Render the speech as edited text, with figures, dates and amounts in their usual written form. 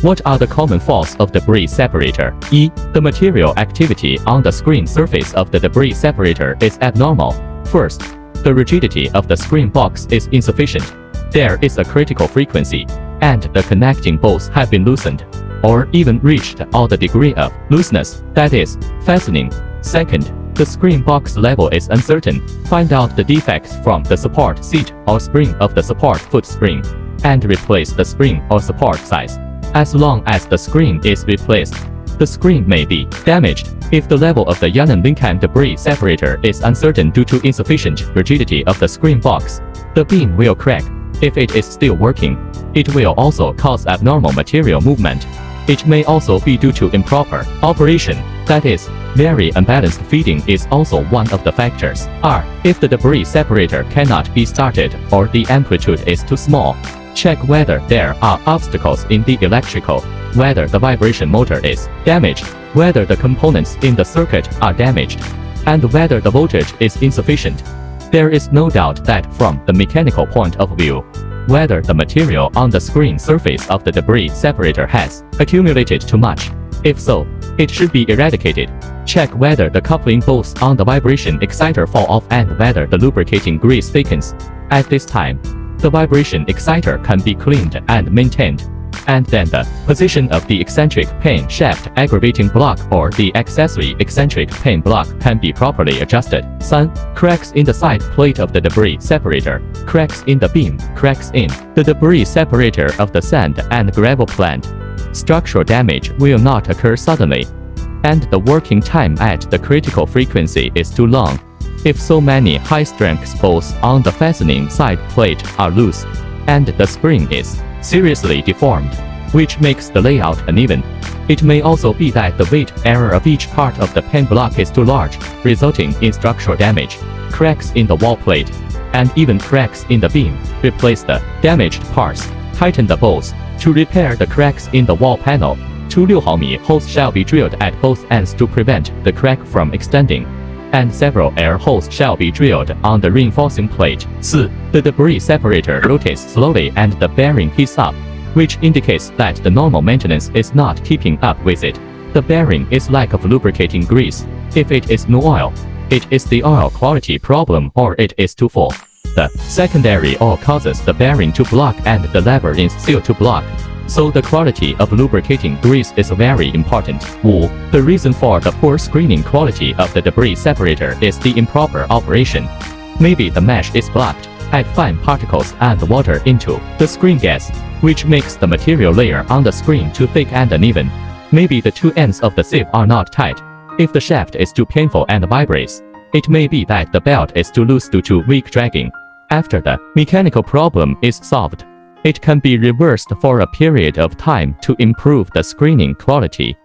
What are the common faults of debris separator? E. The material activity on the screen surface of the debris separator is abnormal. First, the rigidity of the screen box is insufficient. There is a critical frequency, and the connecting bolts have been loosened, or even reached all the degree of looseness, that is, fastening. Second, the screen box level is uncertain. Find out the defects from the support seat or spring of the support foot spring, and replace the spring or support size. As long as the screen is replaced, the screen may be damaged. If the level of the Yann-Lincoln debris separator is uncertain due to insufficient rigidity of the screen box, the beam will crack. If it is still working, it will also cause abnormal material movement. It may also be due to improper operation, that is, very unbalanced feeding is also one of the factors. R. If the debris separator cannot be started or the amplitude is too small, check whether there are obstacles in the electrical, whether the vibration motor is damaged, whether the components in the circuit are damaged, and whether the voltage is insufficient. There is no doubt that from the mechanical point of view, whether the material on the screen surface of the debris separator has accumulated too much. If so, it should be eradicated. Check whether the coupling bolts on the vibration exciter fall off and whether the lubricating grease thickens. At this time, the vibration exciter can be cleaned and maintained, and then the position of the eccentric pane shaft aggravating block or the accessory eccentric pane block can be properly adjusted. 3. Cracks in the side plate of the debris separator. Cracks in the beam, cracks in the debris separator of the sand and gravel plant. Structural damage will not occur suddenly, and the working time at the critical frequency is too long. If so many high-strength bolts on the fastening side plate are loose, and the spring is seriously deformed, which makes the layout uneven, it may also be that the weight error of each part of the pane block is too large, resulting in structural damage, cracks in the wall plate, and even cracks in the beam. Replace the damaged parts. Tighten the bolts. To repair the cracks in the wall panel, 2 6mm holes shall be drilled at both ends to prevent the crack from extending, and several air holes shall be drilled on the reinforcing plate. 4. The debris separator rotates slowly and the bearing heats up, which indicates that the normal maintenance is not keeping up with it. The bearing is lack of lubricating grease. If it is no oil, it is the oil quality problem or it is too full. The secondary oil causes the bearing to block and the lever is sealed to block, so the quality of lubricating grease is very important. 5. The reason for the poor screening quality of the debris separator is the improper operation. Maybe the mesh is blocked. Add fine particles and water into the screen gas, which makes the material layer on the screen too thick and uneven. Maybe the two ends of the sieve are not tight. If the shaft is too painful and vibrates, it may be that the belt is too loose due to weak dragging. After the mechanical problem is solved, it can be reversed for a period of time to improve the screening quality.